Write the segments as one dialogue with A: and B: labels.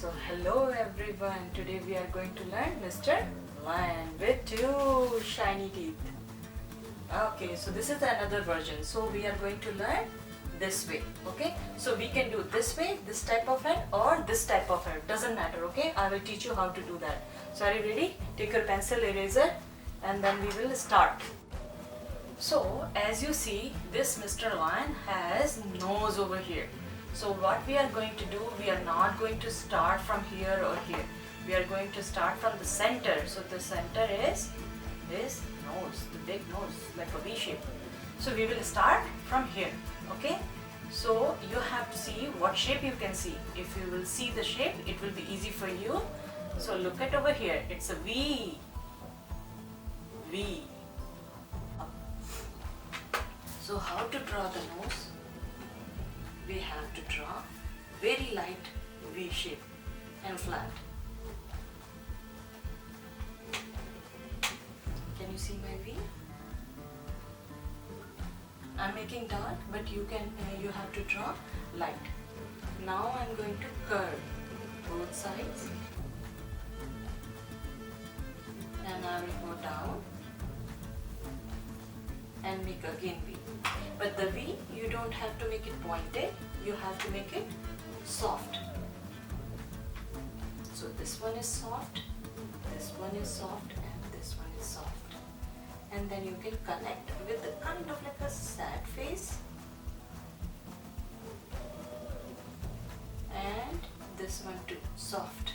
A: So hello everyone, today we are going to learn Mr. Lion with two shiny teeth. Okay, so this is another version. So we are going to learn this way, okay? So we can do this way, this type of hand or this type of hand, doesn't matter, okay? I will teach you how to do that. So are you ready? Take your pencil, eraser and then we will start. So as you see, this Mr. Lion has nose over here. So what we are going to do, we are not going to start from here or here. We are going to start from the center. So the center is his nose, the big nose, like a V shape. So we will start from here, okay? So you have to see what shape you can see. If you will see the shape, it will be easy for you. So look at over here, it's a V. V. So how to draw the nose? We have to draw very light V shape and flat. Can you see my V? I'm making dark, but you have to draw light. Now I'm going to curve both sides and I will go down and make again V. But the V, you don't have to make it pointed, you have to make it soft. So this one is soft, this one is soft and this one is soft. And then you can connect with the kind of like a sad face. And this one too, soft.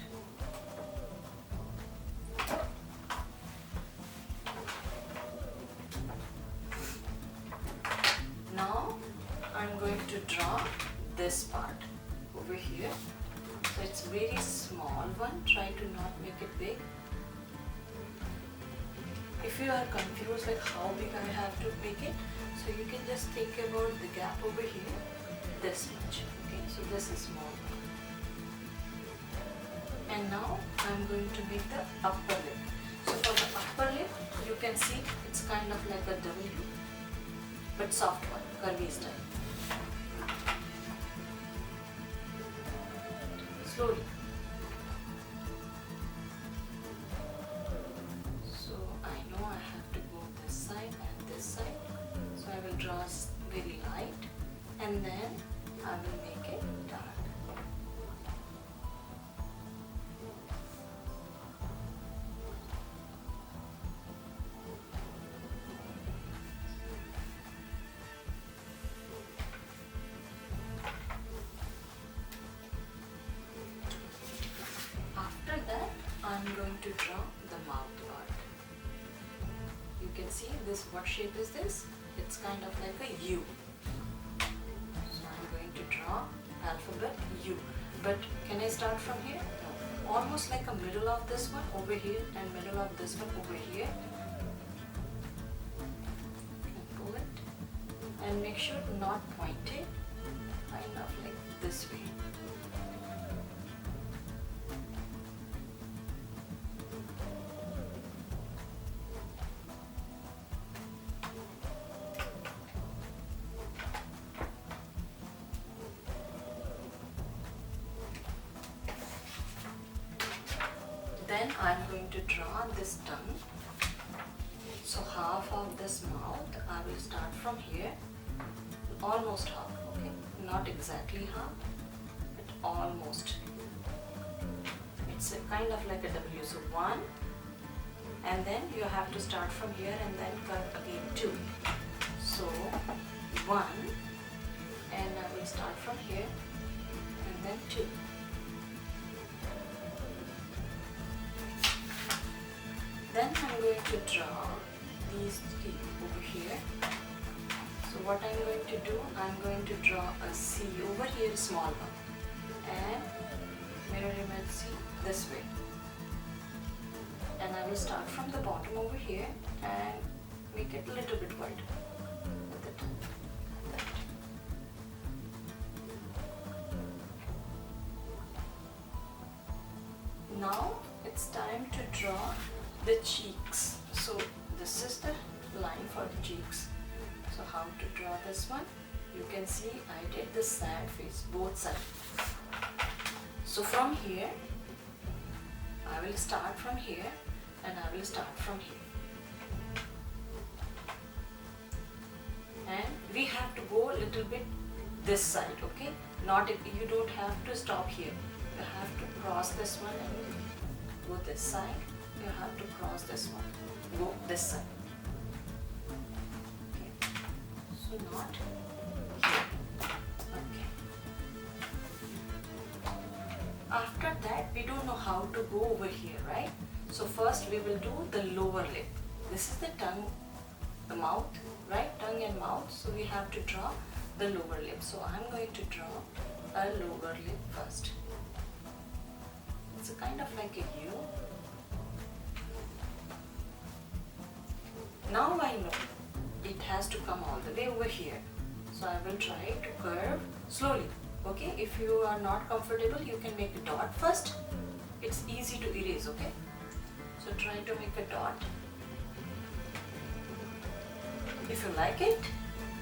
A: Now I'm going to draw this part over here. So it's very small one, try to not make it big. If you are confused like how big I have to make it, so you can just think about the gap over here, this much, okay, so this is small. And now I'm going to make the upper lip. So for the upper lip, you can see it's kind of like a W, but soft one, curvy style. Slowly. So I know I have to go this side and this side. So I will draw very light and then I will make it dark. I'm going to draw the mouth part. You can see this, what shape is this? It's kind of like a U. So I'm going to draw alphabet U. But can I start from here? No. Almost like a middle of this one over here and middle of this one over here. And pull it. And make sure not pointed. Kind of like this way. Then I'm going to draw this tongue. So half of this mouth, I will start from here, almost half, okay? Not exactly half, but almost. It's a kind of like a W, so one, and then you have to start from here and then curve again two. So one, and I will start from here and then two. Then I'm going to draw these teeth over here. So what I'm going to do, I'm going to draw a C over here, small one, and mirror image C this way. And I will start from the bottom over here and make it a little bit wide at the top. Like that. Now it's time to draw the cheeks. So this is the line for the cheeks. So how to draw this one? You can see I did the sad face, both sides. So from here, I will start from here and I will start from here. And we have to go a little bit this side, okay? Not if you don't have to stop here. You have to cross this one and go this side. You have to cross this one, go this side. Okay. So not here. Okay. After that, we don't know how to go over here, right? So first we will do the lower lip. This is the tongue, the mouth, right? Tongue and mouth. So we have to draw the lower lip. So I'm going to draw a lower lip first. It's a kind of like a U. Now I know it has to come all the way over here. So I will try to curve slowly. Okay, if you are not comfortable, you can make a dot first. It's easy to erase, okay? So try to make a dot. If you like it,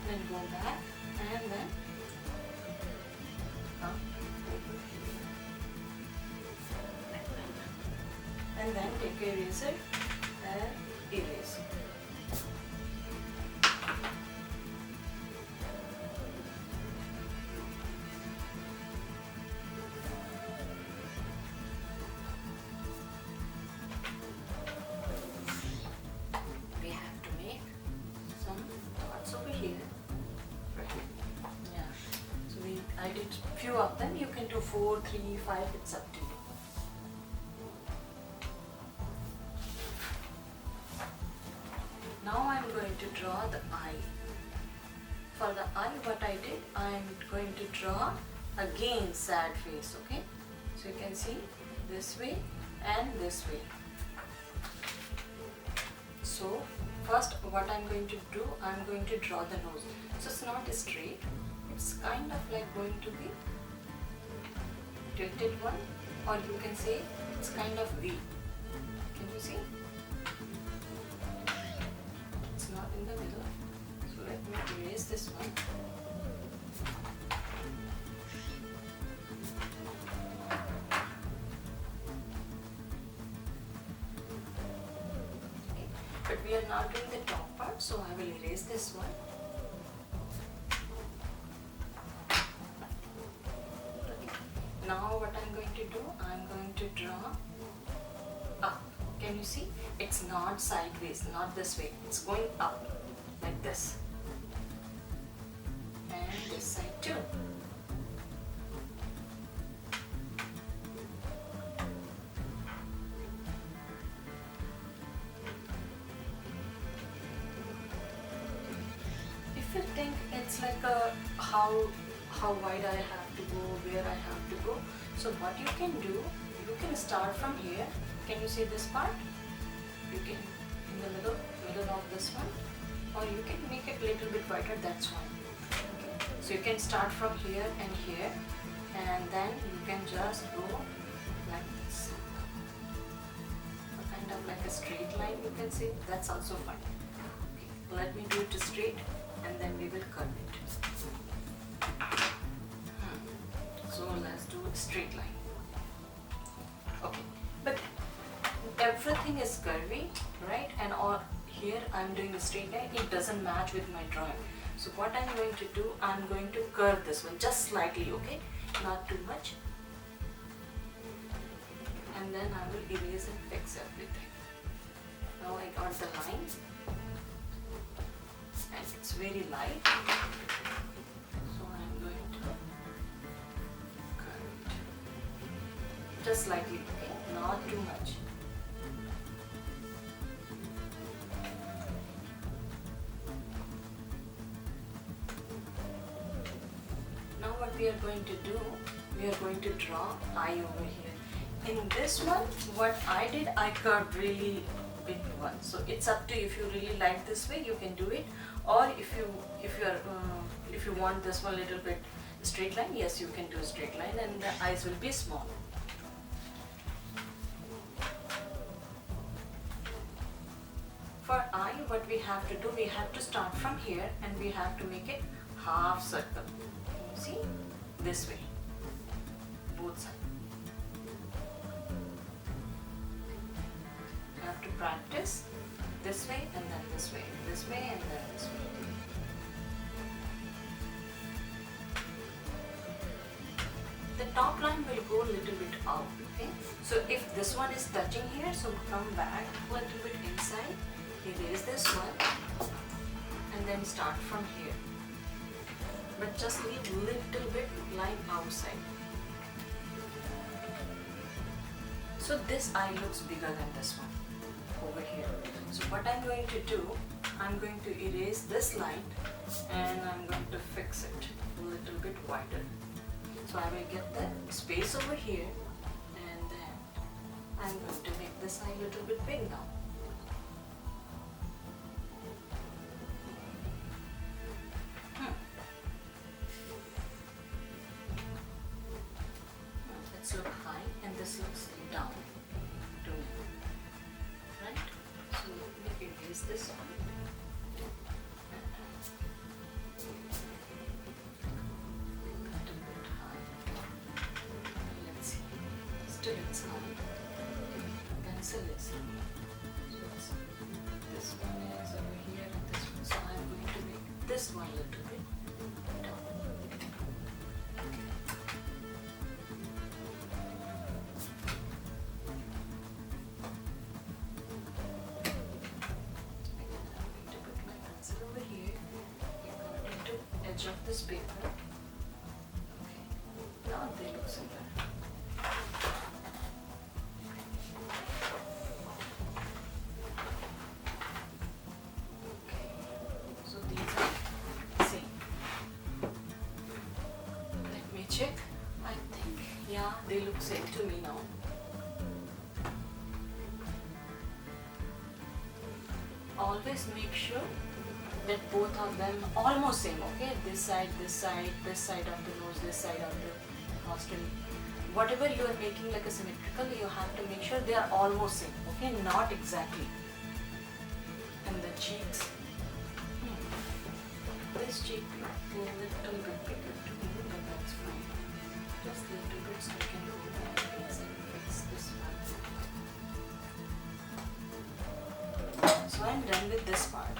A: then go back and then come over here. And then take a eraser and erase. I did few of them. You can do 4, 3, 5. It's up to you. Now I'm going to draw the eye. For the eye, what I did, I'm going to draw again sad face. Okay, so you can see this way and this way. So first, what I'm going to do, I'm going to draw the nose. So it's not straight. It's kind of like going to be tilted one, or you can say it's kind of V. Can you see? It's not in the middle. So let me erase this one. Okay. But we are not doing the top part, so I will erase this one. Now what I'm going to do, I'm going to draw up. Can you see? It's not sideways, not this way. It's going up like this. And this side too. If you think it's like a how wide I have to go, where I have to go. So what you can do, you can start from here. Can you see this part? You can in the middle of this one, or you can make it a little bit wider, that's fine. Okay. So you can start from here and here, and then you can just go like this. Kind of like a straight line, you can see, that's also fine. Okay. Let me do it straight and then we will curve it. So let's do a straight line. Okay, but everything is curvy, right? And all here I'm doing a straight line. It doesn't match with my drawing. So what I'm going to do, I'm going to curve this one just slightly, okay? Not too much. And then I will erase and fix everything. Now I got the line, and it's very light. Just slightly, okay? Not too much. Now what we are going to do, we are going to draw eye over here. In this one, what I did, I curved really big one. So it's up to you. If you really like this way, you can do it. Or if you want this one a little bit straight line, yes, you can do a straight line, and the eyes will be small. For eye, what we have to do, we have to start from here and we have to make it half circle. See? This way. Both sides. practice this way and then this way, this way and then this way. The top line will go a little bit out, okay? So if this one is touching here, so come back a little bit inside, erase this one and then start from here. But just leave little bit line outside. So this eye looks bigger than this one over here. So what I'm going to do, I'm going to erase this line and I'm going to fix it a little bit wider. So I will get the space over here and then I'm going to make this eye a little bit big now. Let's look high and this looks down to me. Right? So let me erase this one. Still it's high. Pencil is high. So this one is over here and this one. So I'm going to make this one a little bit down. Again, I'm going to put my pencil over here. You're going to edge of this paper. Okay. Now they look similar. Check. I think, yeah, they look same to me now. Always make sure that both of them almost same, okay? This side, this side, this side of the nose, this side of the nostril. Whatever you are making like a symmetrical, you have to make sure they are almost same, okay? Not exactly. And the cheeks. This cheek looks a little bit bigger to me, but that's fine. Just a little bit so I can go back and fix this one. So I'm done with this part.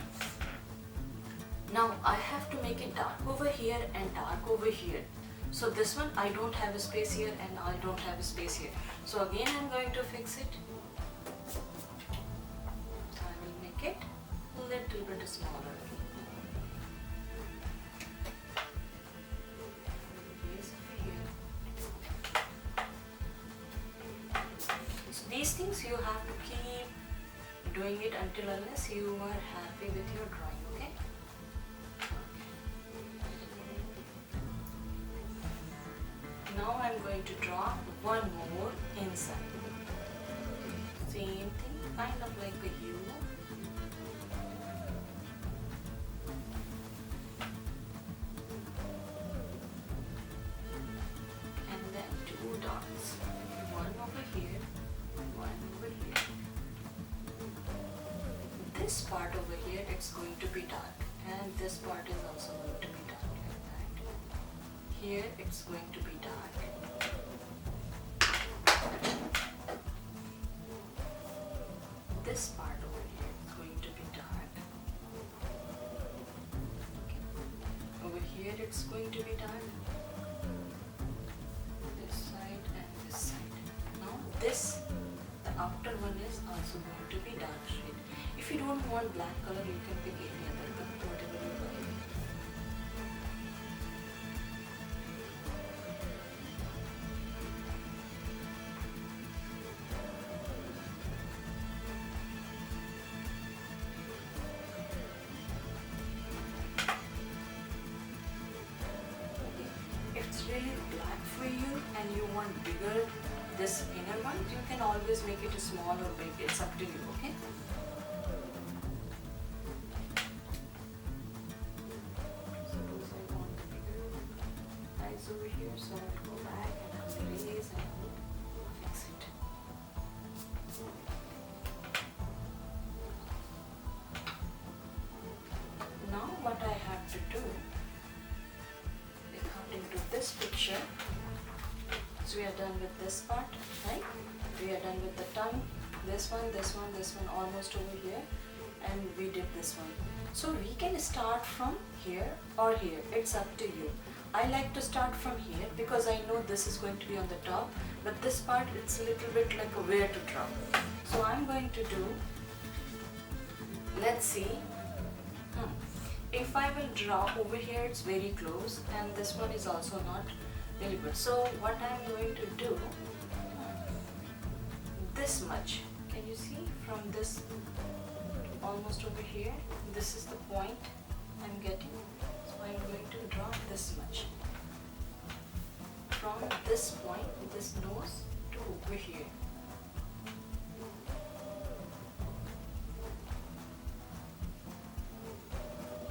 A: Now I have to make it dark over here and dark over here. So this one I don't have a space here and I don't have a space here. So again I'm going to fix it. So I will make it a little bit smaller. These things you have to keep doing it until unless you are happy with your drawing, okay? Now I'm going to draw one more inside. Same thing, kind of like a U. And then two dots. One over here. This part over here, it's going to be dark, and this part is also going to be dark like that. Here it's going to be dark. This part over here is going to be dark. Okay. Over here it's going to be dark. This side and this side. Now this, the outer one is also going to be dark shade. If you don't want black color, you can pick any other color, whatever you like. Okay. If it's really black for you and you want bigger, this inner one, you can always make it small or big. It's up to you, okay? Over here, so I'll go back and I'll erase and I'll fix it. Now what I have to do, according to this picture, so we are done with this part, right? We are done with the tongue, this one almost over here, and we did this one. So we can start from here or here, it's up to you. I like to start from here because I know this is going to be on the top, but this part it's a little bit like a where to draw. So I'm going to do, let's see, if I will draw over here, it's very close, and this one is also not really good. So what I'm going to do, this much, can you see from this almost over here, this is the point I'm getting. So I'm going to draw this much from this point, this nose to over here.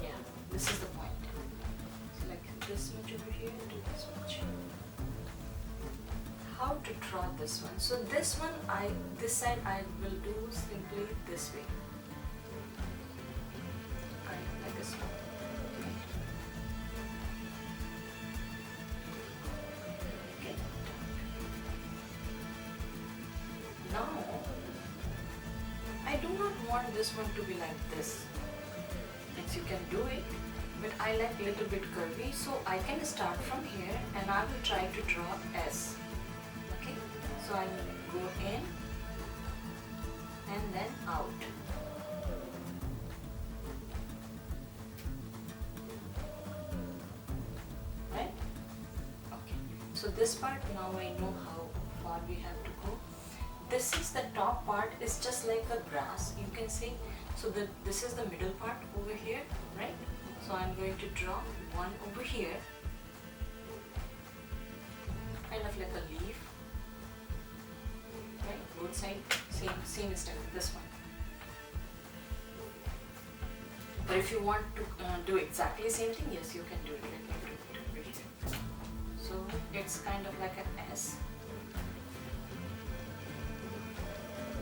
A: Yeah, this is the point. So like this much over here to this much. How to draw this one? So this one, this side I will do simply this way, kind of like a small. Okay. Now I do not want this one to be like this. Means you can do it, but I like a little bit curvy, so I can start from here and I will try to draw S. Okay, so I will go in and then out. Right? Okay, so this part now I know how far we have to go. This is the top part, is just like a grass, you can see. So this is the middle part over here, right? So I'm going to draw one over here, kind of like a leaf, right? Both sides, same step, this one. But if you want to do exactly the same thing, yes, you can do it. Let me do it over here. So it's kind of like an S.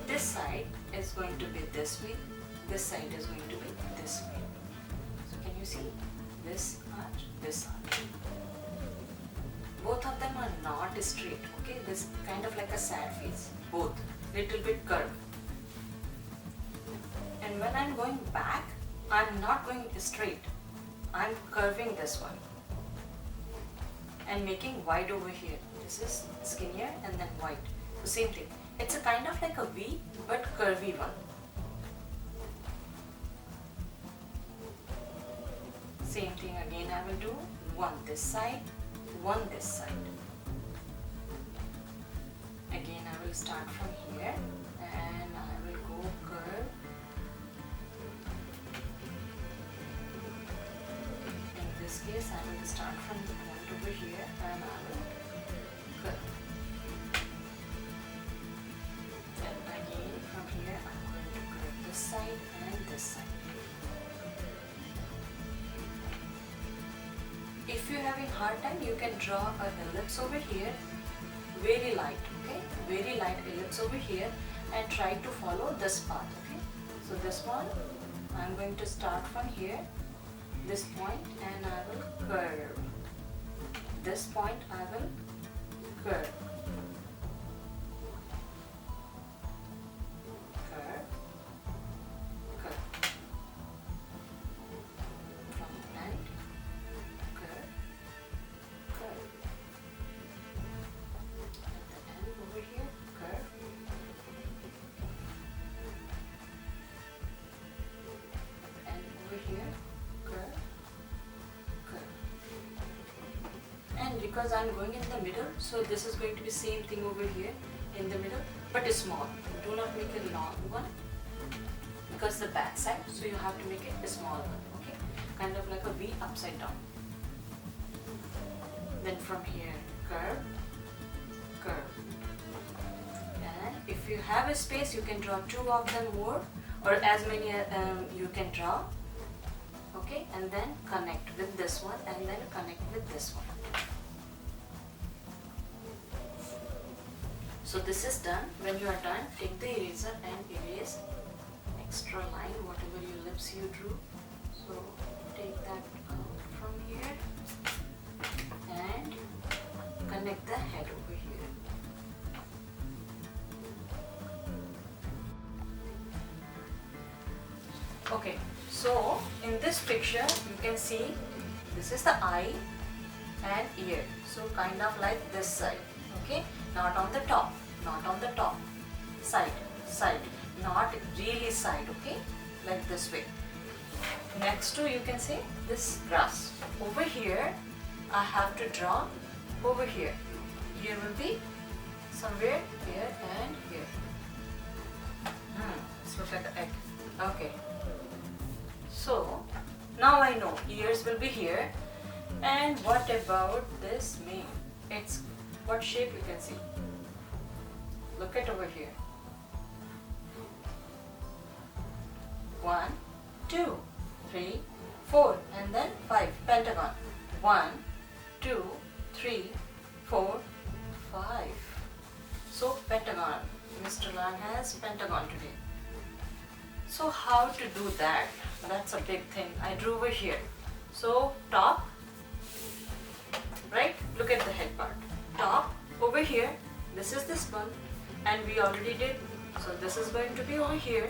A: This side is going to be this way. This side is going to be this way. So can you see this arch, this arch? Both of them are not straight, okay? This kind of like a sad face, both little bit curved. And when I'm going back, I'm not going straight. I'm curving this one and making wide over here. This is skinnier and then wide. So same thing. It's a kind of like a V but curvy one. Same thing again I will do, one this side, one this side. Again I will start from here and I will go curve. In this case I will start from the point over here and I will curve. And again from here I'm going to curve this side and this side. If you're having hard time, you can draw an ellipse over here, very light, okay? Very light ellipse over here and try to follow this path, okay? So this one, I'm going to start from here, this point, and I will curve. This point, I will curve. Curve. Curve. From the end. Over here, curve. And over here, curve, curve. And because I'm going in the middle, so this is going to be same thing over here in the middle, but it's small. Do not make a long one because the back side, so you have to make it a small one, okay? Kind of like a V upside down. Then from here, curve, curve. And if you have a space, you can draw two of them more, or as many you can draw, okay? And then connect with this one and then connect with this one. So this is done. When you are done, take the eraser and erase extra line, whatever your lips you drew. So take that out from here and connect the head over here. So in this picture you can see this is the eye and ear. So kind of like this side. Okay, not on the top, not on the top, side, side, not really side. Okay, like this way. Next to, you can see this grass. Over here I have to draw over here. Here will be somewhere here and here. This looks like an egg. Okay. So now I know ears will be here. And what about this mane? It's what shape you can see? Look at over here. 1, 2, 3, 4, and then 5. Pentagon. 1, 2, 3, 4, 5. So pentagon. Mr. Lang has pentagon today. So how to do that? That's a big thing. I drew over here. So top, right? Look at the head part. Top over here. This is this one, and we already did. So this is going to be over here.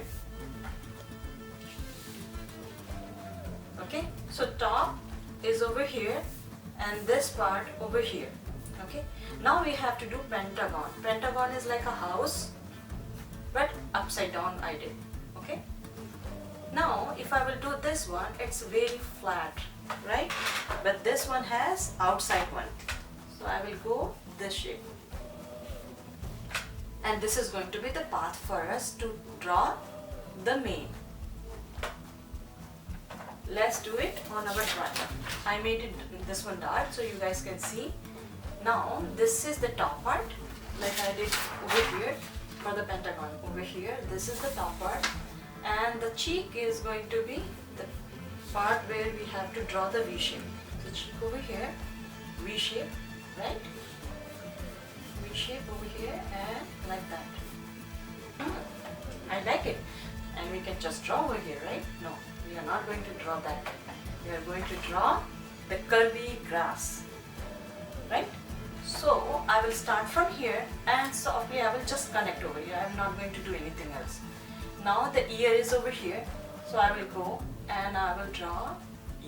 A: Okay, so top is over here and this part over here. Okay, now we have to do pentagon. Pentagon is like a house but upside down I did. Okay, now if I will do this one, it's very flat, right? But this one has outside one, so I will go this shape, and this is going to be the path for us to draw the mane. Let's do it on our drawing. I made it this one dark so you guys can see. Now this is the top part, like I did over here for the pentagon. Over here, this is the top part, and the cheek is going to be the part where we have to draw the V shape. So cheek over here, V shape, right? V shape over here and like that. I like it. And we can just draw over here, right? No, we are not going to draw that. We are going to draw the curvy grass, right? So I will start from here and softly I will just connect over here. I am not going to do anything else. Now the ear is over here, so I will go and I will draw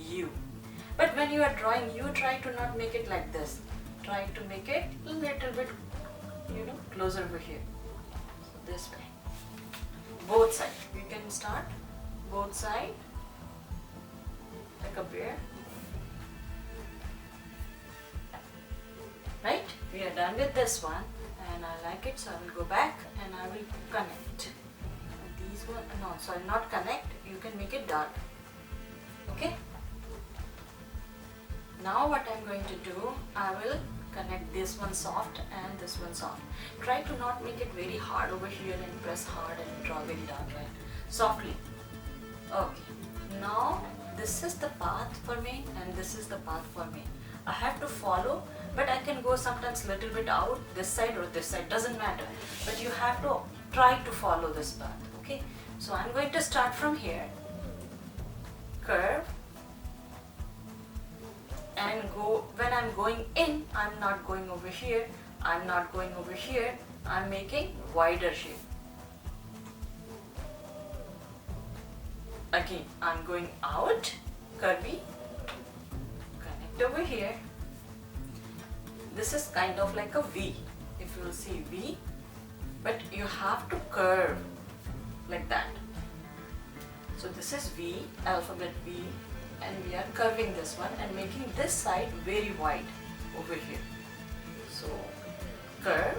A: U. But when you are drawing U, try to not make it like this. Try to make it a little bit, closer over here. So this way. Both sides. We can start both sides like a bear. Right? We are done with this one and I like it, so I will go back and I will connect. These one, no, sorry, not connect. You can make it dark. Okay? Now what I am going to do, I will connect this one soft and this one soft. Try to not make it very hard over here and press hard and draw very dark line. Softly. Okay. Now this is the path for me and this is the path for me. I have to follow, but I can go sometimes little bit out this side or this side, doesn't matter. But you have to try to follow this path. Okay. So I'm going to start from here. Curve. And go, when I'm going in, I'm not going over here, I'm not going over here, I'm making wider shape. Again, I'm going out, curvy, connect over here. This is kind of like a V, if you will see V, but you have to curve like that. So this is V, alphabet V. And we are curving this one and making this side very wide over here. So curve,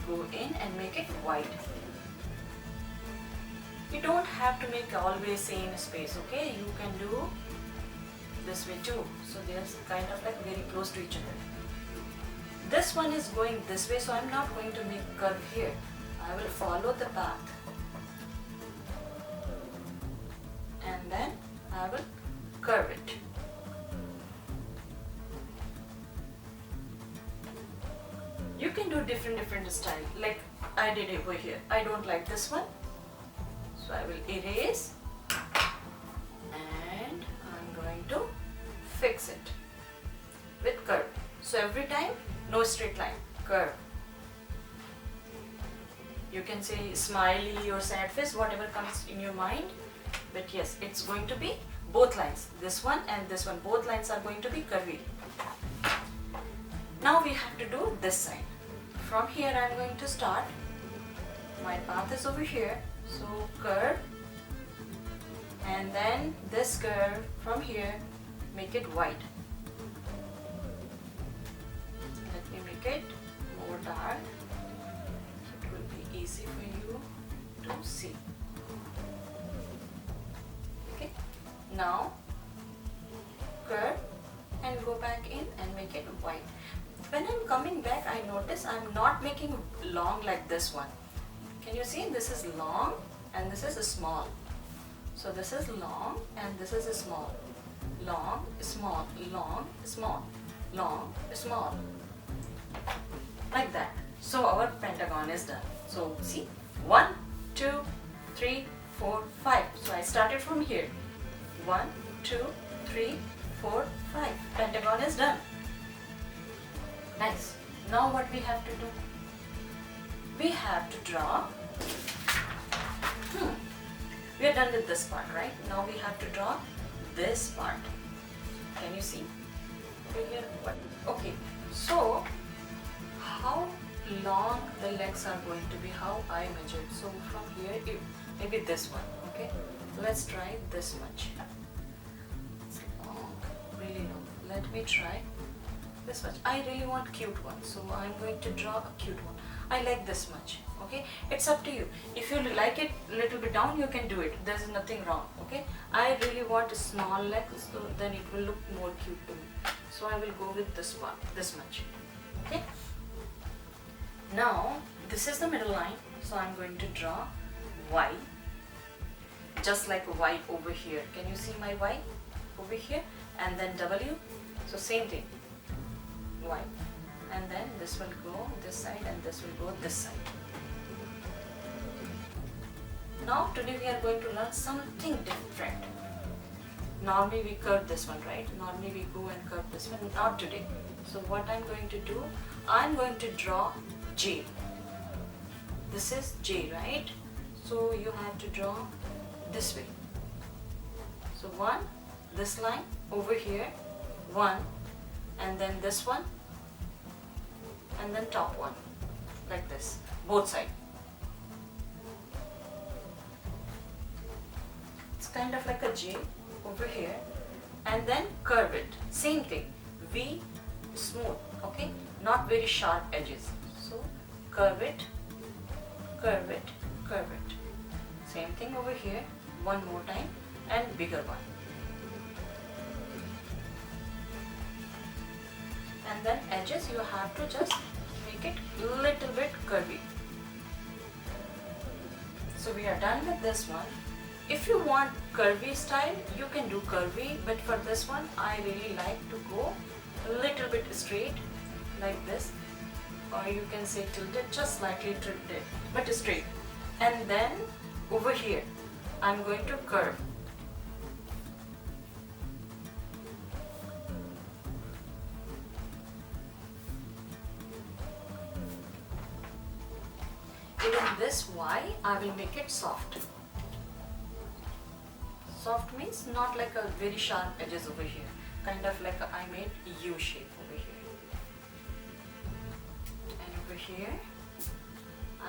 A: go in and make it wide. You don't have to make always same space, okay? You can do this way too. So they are kind of like very close to each other. This one is going this way, so I'm not going to make curve here. I will follow the path. And then I will curve it. You can do different style, like I did over here. I don't like this one, so I will erase and I'm going to fix it with curve. So every time, no straight line, curve. You can say smiley or sad face, whatever comes in your mind. but yes, it's going to be both lines, this one and this one, both lines are going to be curvy. Now we have to do this side. From here I am going to start. My path is over here, so curve, and then this curve from here, make it white. Let me make it more dark so it will be easy for you to see. Okay, now curve and go back in and make it white. When I'm coming back, I notice I'm not making long like this one. Can you see? This is long and this is small. So this is long and this is small. Long, small, long, small, long, small. Like that. So our pentagon is done. So see, 1, 2, 3, 4, 5. So I started from here. 1, 2, 3, 4, 5. Pentagon is done. Nice. Now what we have to do? We have to draw. We are done with this part, right? Now we have to draw this part. Can you see? Over here. Okay. So how long the legs are going to be? How I measured? So from here, maybe this one. Okay. Let's try this much. It's long, really long. Let me try this much. I really want cute one, so I'm going to draw a cute one. I like this much. Okay, it's up to you. If you like it a little bit down, you can do it. There's nothing wrong. Okay, I really want a small leg, so then it will look more cute to me. So I will go with this part, this much. Okay. Now this is the middle line, so I'm going to draw Y, just like Y over here. Can you see my Y over here? And then W. So same thing. Y, and then this will go this side and this will go this side. Now today we are going to learn something different. Normally we curve this one, right? Normally we go and curve this one. Not today. So what I'm going to do, I'm going to draw J. This is J, right? So you have to draw this way. So 1, this line over here, 1, and then this one, and then top one, like this, both sides. It's kind of like a J over here, and then curve it. Same thing, V, smooth, okay, not very sharp edges. So curve it, curve it, curve it. Same thing over here, one more time, and bigger one. And then edges you have to just make it a little bit curvy. So we are done with this one. If you want curvy style, you can do curvy, but for this one I really like to go a little bit straight like this, or you can say tilted, just slightly tilted but straight. And then over here I'm going to curve. Even this Y, I will make it soft. Soft means not like a very sharp edges over here, kind of like I made U shape over here. And over here,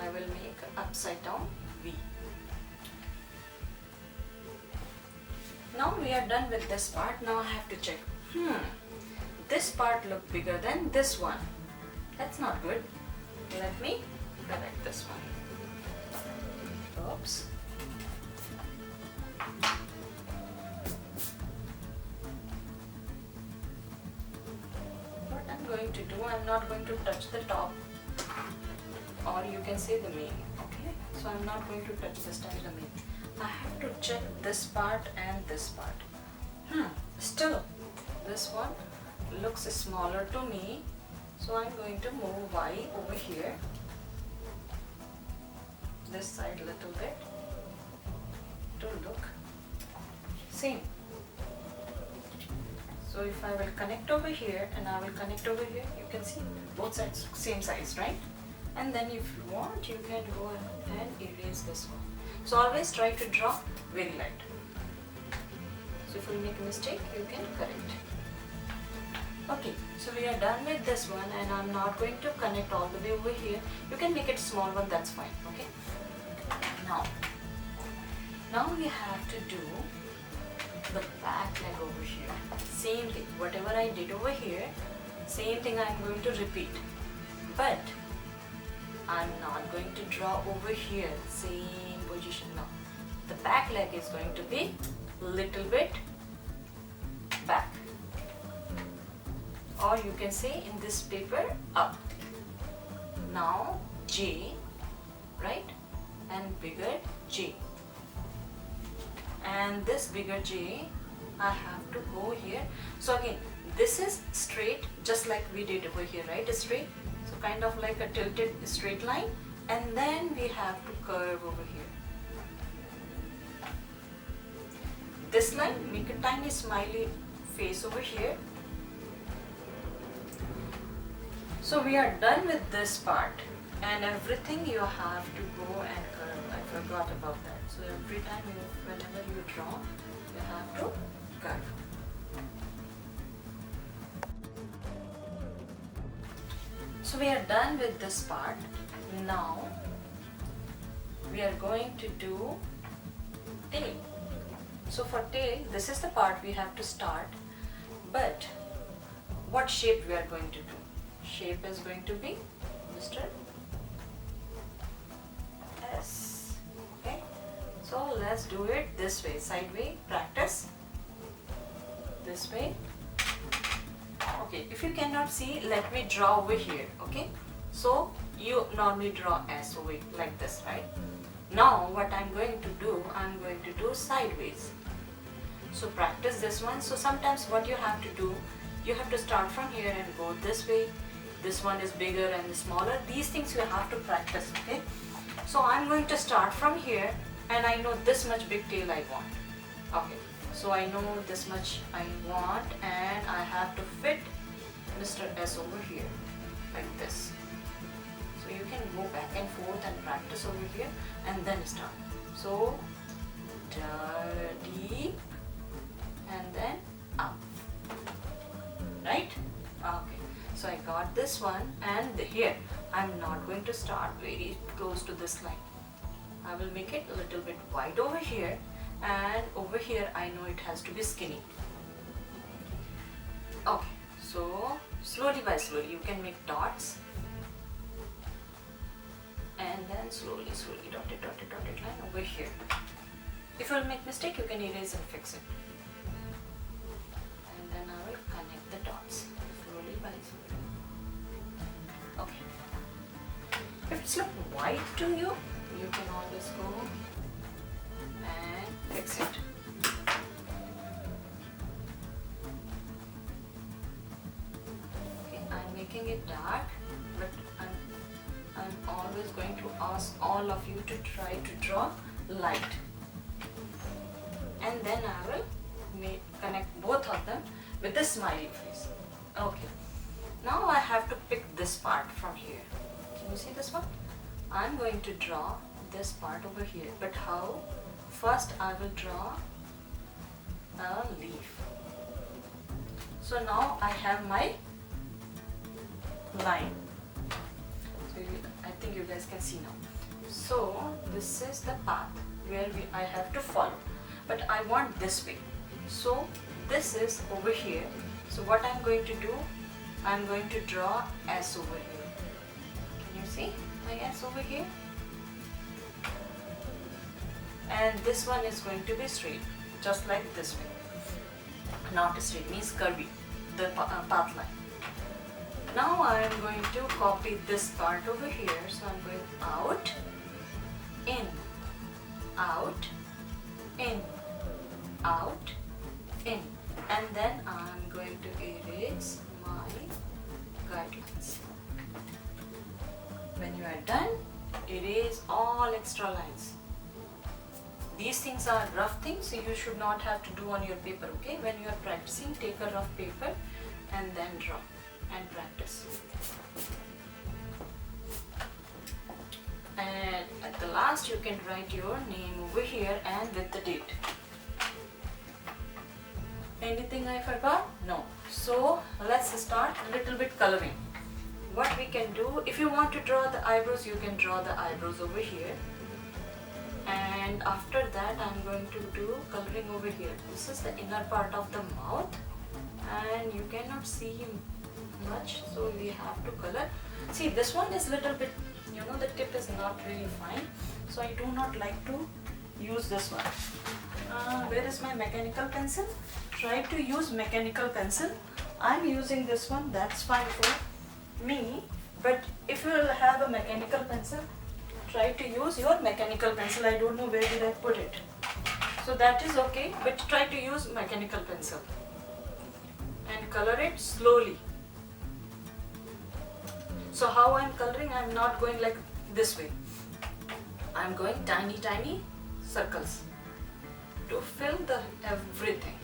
A: I will make upside down V. Now we are done with this part. Now I have to check. This part look bigger than this one. That's not good. Let me correct this one. Oops. What I'm going to do, I'm not going to touch the top, or you can say the main. Okay, so I'm not going to touch this time the main. I have to check this part and this part. Still this one looks smaller to me, so I'm going to move Y over here, this side a little bit, to look same. So if I will connect over here and I will connect over here, you can see both sides same size, right? And then if you want, you can go ahead and erase this one. So always try to draw very light. So if you make a mistake, you can correct. Okay, so we are done with this one, and I'm not going to connect all the way over here. You can make it small one, that's fine. Okay. Now we have to do the back leg over here. Same thing, whatever I did over here, same thing I'm going to repeat. But I'm not going to draw over here, same position now. The back leg is going to be little bit back. Or you can say in this paper, up. Now J, right? And bigger J. And this bigger J, I have to go here. So again, this is straight, just like we did over here, right? Straight. So kind of like a tilted straight line. And then we have to curve over here. This line, make a tiny smiley face over here. So we are done with this part, and everything you have to go and curve. I forgot about that. So every time whenever you draw, you have to curve. So we are done with this part. Now we are going to do tail. So for tail, this is the part we have to start, but what shape we are going to do? Shape is going to be Mr. S. Okay, so let's do it this way, sideway, practice this way. Okay, if you cannot see, let me draw over here. Okay, so you normally draw S over like this, right? Now what I'm going to do, I'm going to do sideways. So practice this one. So sometimes what you have to do, you have to start from here and go this way. This one is bigger and smaller. These things you have to practice, okay? So I'm going to start from here, and I know this much big tail I want. Okay, so I know this much I want, and I have to fit Mr. S over here, like this. So you can go back and forth and practice over here, and then start. So, deep, and then up, right? Okay. So I got this one, and here I'm not going to start very close to this line. I will make it a little bit wide over here, and over here I know it has to be skinny. Okay, so slowly by slowly you can make dots, and then slowly dotted line over here. If you will make mistake, you can erase and fix it. And then I will connect the dots slowly by slowly. Okay. If it's look white to you, you can always go and fix it. Okay, I'm making it dark, but I'm always going to ask all of you to try to draw light. And then I will connect both of them with the smiley face. Okay. Now I have to pick this part from here. Can you see this one? I'm going to draw this part over here. But how? First I will draw a leaf. So now I have my line. So I think you guys can see now. So this is the path where I have to follow. But I want this way. So this is over here. So what I'm going to do, I'm going to draw S over here. Can you see my S over here? And this one is going to be straight, just like this way. Not straight means curvy, the path line. Now I am going to copy this part over here. So I'm going out, in, out, in, out, in. And then I'm going to erase my guidelines. When you are done, erase all extra lines. These things are rough things, so you should not have to do on your paper, okay? When you are practicing, take a rough paper and then draw and practice. And at the last, you can write your name over here and with the date. Anything I forgot? No. So let's start a little bit coloring. What we can do, if you want to draw the eyebrows, you can draw the eyebrows over here. And after that I'm going to do coloring over here. This is the inner part of the mouth and you cannot see much, so we have to color. See, this one is little bit, you know, the tip is not really fine, so I do not like to use this one. Where is my mechanical pencil? Try to use mechanical pencil. I'm using this one, that's fine for me, but if you will have a mechanical pencil, try to use your mechanical pencil. I don't know where did I put it, so that is okay, but try to use mechanical pencil and color it slowly. So how I'm coloring, I'm not going like this way, I'm going tiny circles to fill the everything.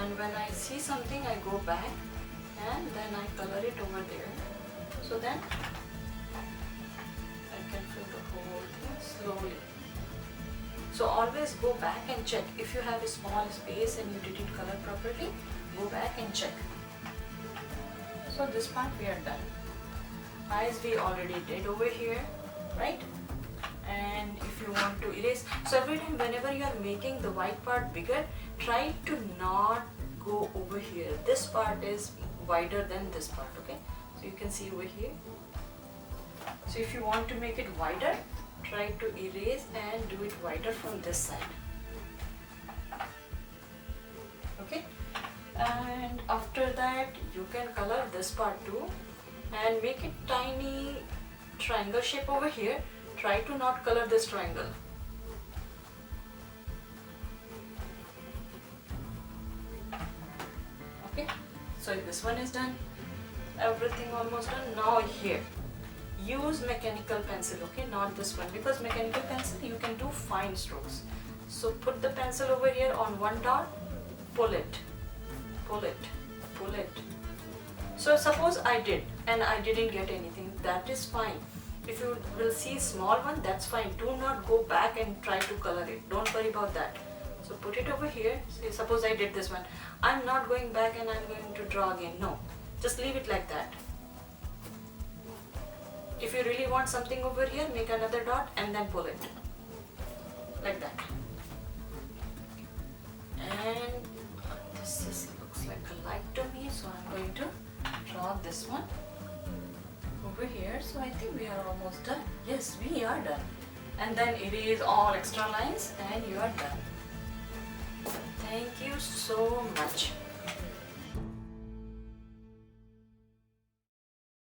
A: And when I see something, I go back and then I color it over there, so then I can fill the whole thing slowly. So always go back and check. If you have a small space and you didn't color properly, go back and check. So this part we are done. Eyes we already did over here, right? And if you want to erase, so every time whenever you are making the white part bigger, try to not go over here. This part is wider than this part, okay? So you can see over here. So if you want to make it wider, try to erase and do it wider from this side, okay? And after that you can color this part too and make it tiny triangle shape over here. Try to not color this triangle. Okay, so this one is done, everything almost done. Now here use mechanical pencil, okay, not this one, because mechanical pencil you can do fine strokes. So put the pencil over here on one dot, pull it, pull it, pull it. So suppose I did and I didn't get anything, that is fine. If you will see small one, that's fine. Do not go back and try to color it, don't worry about that. So put it over here. See, suppose I did this one, I'm not going back and I'm going to draw again, no, just leave it like that. If you really want something over here, make another dot and then pull it like that. And this looks like a light to me, so I'm going to draw this one over here. So I think we are almost done. Yes, we are done. And then erase all extra lines and you are done. Thank you so much.